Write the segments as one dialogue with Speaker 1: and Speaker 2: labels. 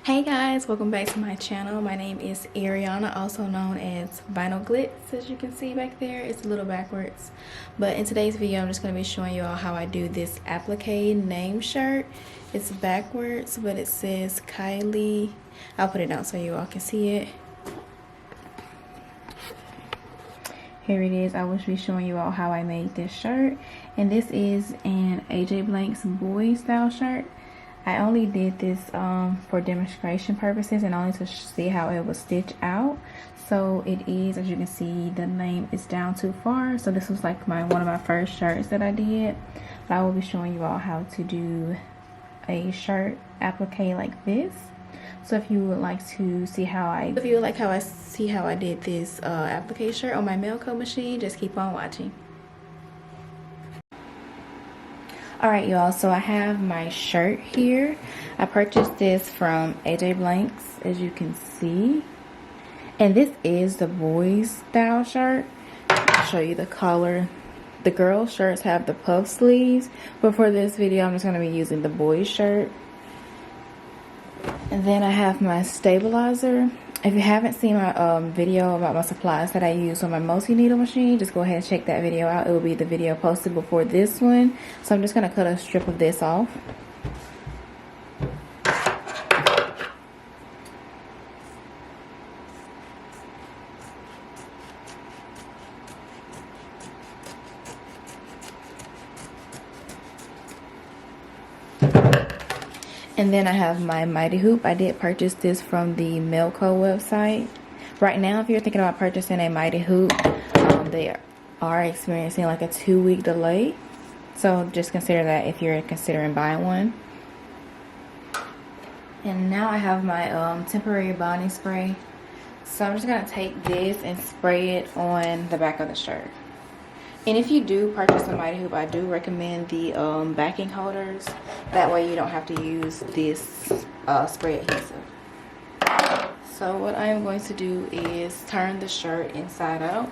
Speaker 1: Hey guys, welcome back to my channel. My name is Ariana, also known as Vinyl Glitz. As you can see back there, it's a little backwards. But in today's video, I'm just going to be showing you all how I do this applique name shirt. It's backwards, but it says Kylie. I'll put it down so you all can see it. Here it is. I will be showing you all how I made this shirt. And this is an AJ Blank's boy style shirt. I only did this for demonstration purposes and only to see how it was stitched out. So it is, as you can see, the name is down too far. So this was like one of my first shirts that I did. But I will be showing you all how to do a shirt applique like this. So if you would like to see how I did this applique shirt on my Melco machine, just keep on watching. Alright y'all, so I have my shirt here. I purchased this from AJ Blank's, as you can see. And this is the boys style shirt. I'll show you the color. The girls shirts have the puff sleeves, but for this video I'm just going to be using the boys shirt. And then I have my stabilizer. If you haven't seen my video about my supplies that I use on my multi-needle machine, just go ahead and check that video out. It will be the video posted before this one. So I'm just going to cut a strip of this off. And then I have my mighty hoop. I did purchase this from the Melco website. Right now, if you're thinking about purchasing a mighty hoop, they are experiencing like a 2-week delay. So just consider that if you're considering buying one. And now I have my temporary bonding spray. So I'm just going to take this and spray it on the back of the shirt. And if you do purchase a mighty hoop, I do recommend the backing holders. That way you don't have to use this spray adhesive. So what I am going to do is turn the shirt inside out.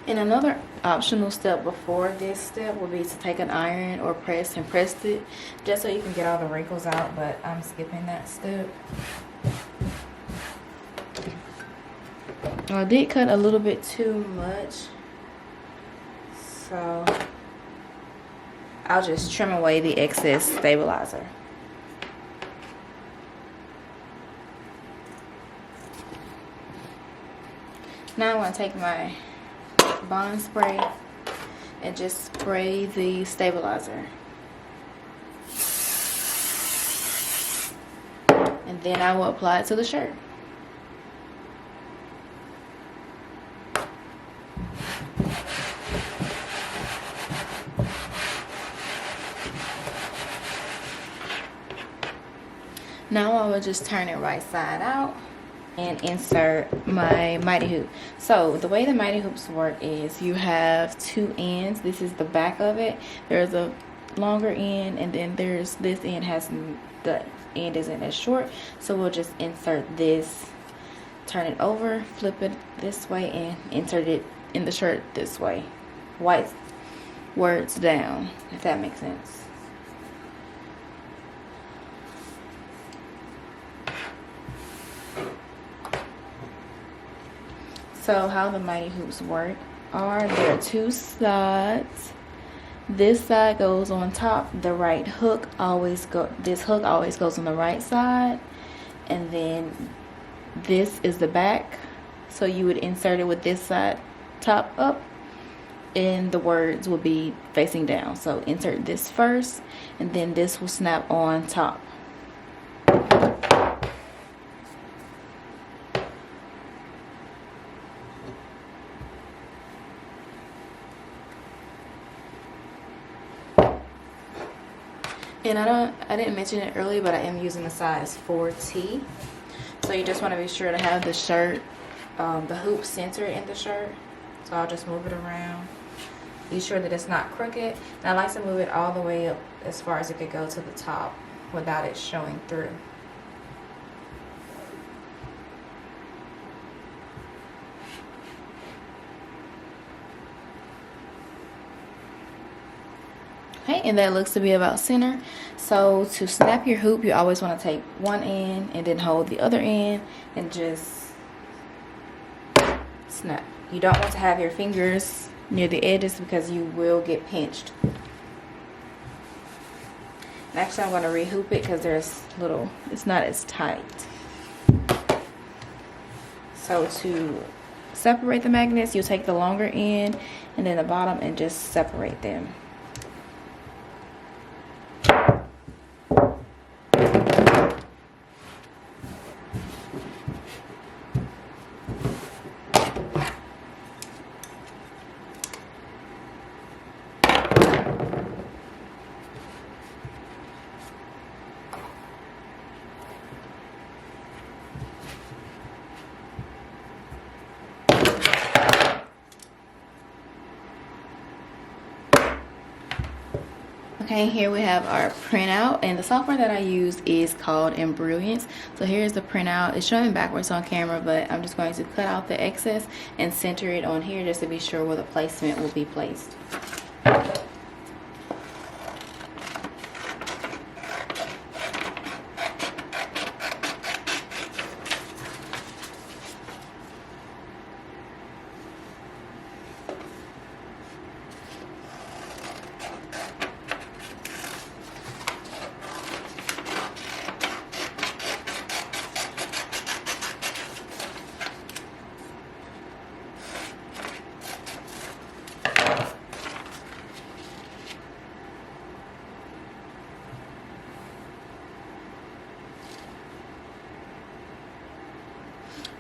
Speaker 1: And another optional step before this step would be to take an iron or press and press it just so you can get all the wrinkles out, but I'm skipping that step. I did cut a little bit too much, so I'll just trim away the excess stabilizer. Now I'm going to take my bond spray and just spray the stabilizer, and then I will apply it to the shirt. Now I will just turn it right side out and insert my mighty hoop. So the way the mighty hoops work is you have two ends. This is the back of it. There's a longer end, and then there's this end the end isn't as short. So we'll just insert this, turn it over, flip it this way, and insert it in the shirt this way. White words down, if that makes sense. So how the mighty hoops work are there are two sides. This side goes on top. The right hook this hook always goes on the right side, and then this is the back. So you would insert it with this side top up, and the words will be facing down. So insert this first, and then this will snap on top. And I didn't mention it earlier, but I am using a size 4T. So you just want to be sure to have the shirt, the hoop centered in the shirt. So I'll just move it around. Be sure that it's not crooked. And I like to move it all the way up as far as it could go to the top. without it showing through. Okay, and that looks to be about center. So to snap your hoop, you always want to take one end and then hold the other end and just snap. You don't want to have your fingers near the edges because you will get pinched. And actually, I'm going to rehoop it because there's it's not as tight. So to separate the magnets, you take the longer end and then the bottom and just separate them. Okay, here we have our printout, and the software that I use is called Embroidery. So here's the printout. It's showing backwards on camera, but I'm just going to cut out the excess and center it on here just to be sure where the placement will be placed.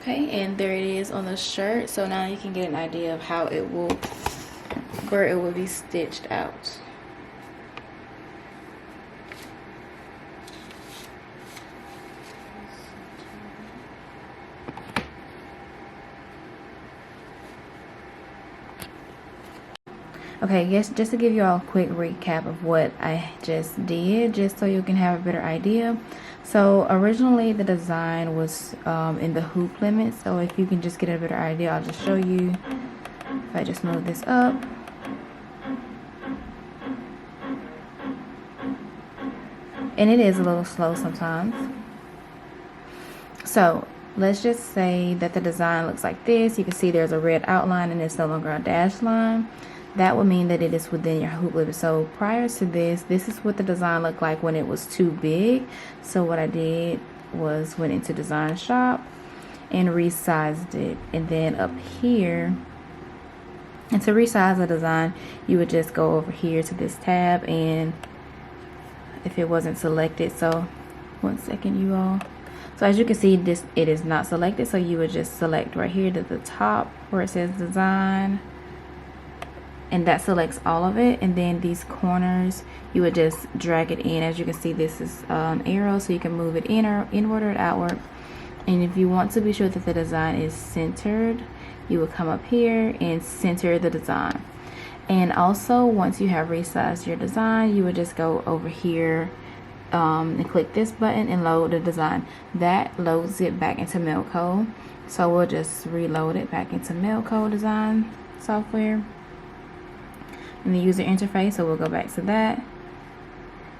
Speaker 1: Okay, and there it is on the shirt. So now you can get an idea of how it will, where it will be stitched out. Okay, yes, just to give you all a quick recap of what I just did, just so you can have a better idea. So originally the design was in the hoop limit, so if you can just get a better idea, I'll just show you. If I just move this up, and it is a little slow sometimes. So let's just say that the design looks like this. You can see there's a red outline and it's no longer a dashed line. That would mean that it is within your hoop limit. So prior to this is what the design looked like when it was too big. So what I did was went into Design Shop and resized it. And then up here, and to resize the design, you would just go over here to this tab, and if it wasn't selected, so one second you all. So as you can see, it is not selected, so you would just select right here to the top where it says design, and that selects all of it. And then these corners, you would just drag it in. As you can see, this is an arrow, so you can move it inward or outward. And if you want to be sure that the design is centered, you would come up here and center the design. And also, once you have resized your design, you would just go over here and click this button and load the design. That loads it back into Melco. So we'll just reload it back into Melco design software. And the user interface, so we'll go back to that.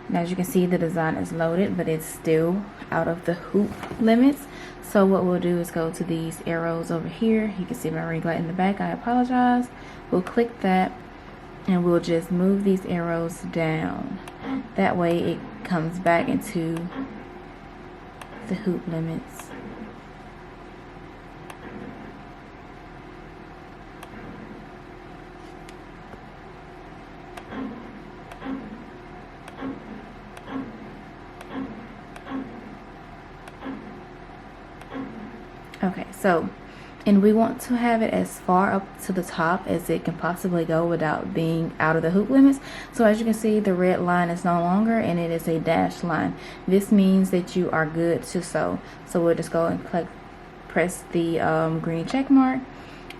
Speaker 1: And as you can see, the design is loaded, but it's still out of the hoop limits. So what we'll do is go to these arrows over here. You can see my ring light in the back. I apologize. We'll click that, and we'll just move these arrows down. That way it comes back into the hoop limits. Okay, so, and we want to have it as far up to the top as it can possibly go without being out of the hoop limits. So as you can see, the red line is no longer, and it is a dashed line. This means that you are good to sew. So we'll just go and press the green check mark,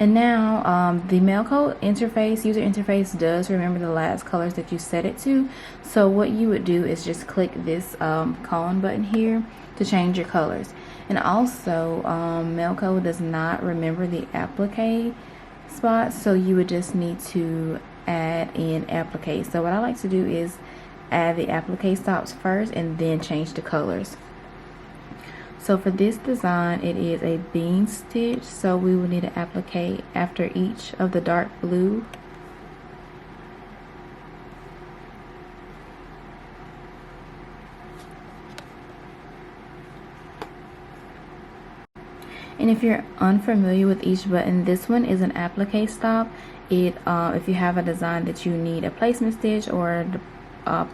Speaker 1: And now the Melco interface, user interface, does remember the last colors that you set it to. So what you would do is just click this cone button here to change your colors. And also Melco does not remember the applique spots, so you would just need to add in applique. So what I like to do is add the applique stops first and then change the colors. So for this design, it is a bean stitch, so we will need to applique after each of the dark blue. And if you're unfamiliar with each button, this one is an applique stop. If you have a design that you need a placement stitch or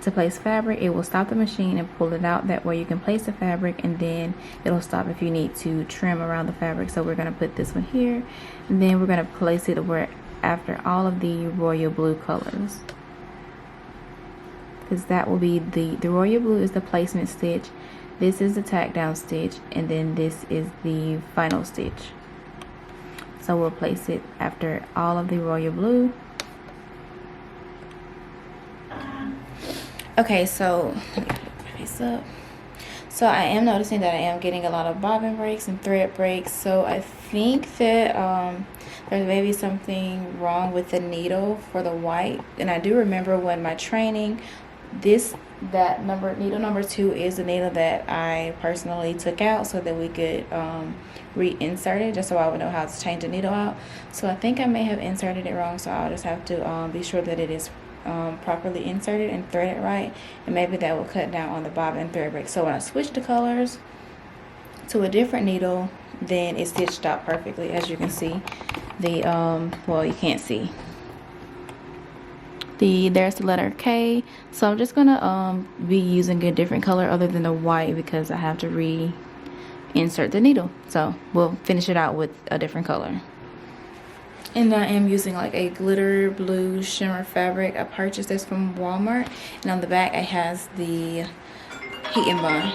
Speaker 1: to place fabric, it will stop the machine and pull it out. That way you can place the fabric, and then it'll stop if you need to trim around the fabric. So we're going to put this one here, and then we're going to place it where after all of the royal blue colors, because that will be the royal blue is the placement stitch, this is the tack down stitch, and then this is the final stitch. So we'll place it after all of the royal blue. Okay, so let me put this up. So I am noticing that I am getting a lot of bobbin breaks and thread breaks. So I think that there's maybe something wrong with the needle for the white. And I do remember when my training, needle number 2 is the needle that I personally took out so that we could reinsert it, just so I would know how to change the needle out. So I think I may have inserted it wrong, so I'll just have to be sure that it is properly inserted and threaded right, and maybe that will cut down on the bobbin and thread break. So when I switch the colors to a different needle, then it stitched out perfectly. As you can see, well, you can't see, there's the letter K. So I'm just gonna be using a different color other than the white, because I have to reinsert the needle. So we'll finish it out with a different color. And I am using like a glitter blue shimmer fabric. I purchased this from Walmart, and on the back it has the heat and bond.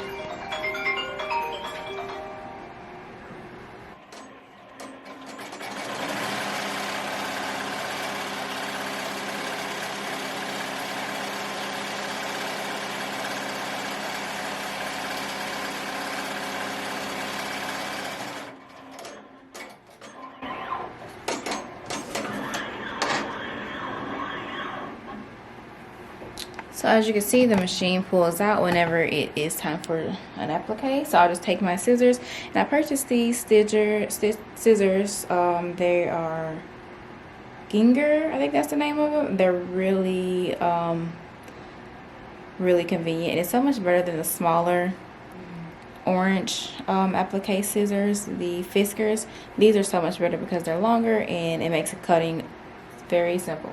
Speaker 1: So as you can see, the machine pulls out whenever it is time for an applique. So I'll just take my scissors, and I purchased these scissors. They are Ginger, I think that's the name of them. They're really really convenient. It's so much better than the smaller orange applique scissors, the Fiskars. These are so much better because they're longer, and it makes cutting very simple.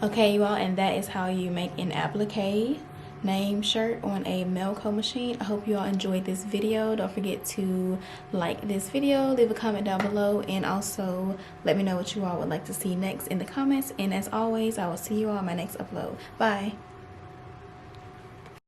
Speaker 1: Okay, you all, and that is how you make an applique name shirt on a Melco machine. I hope you all enjoyed this video. Don't forget to like this video, leave a comment down below, and also let me know what you all would like to see next in the comments. And as always, I will see you all in my next upload. Bye.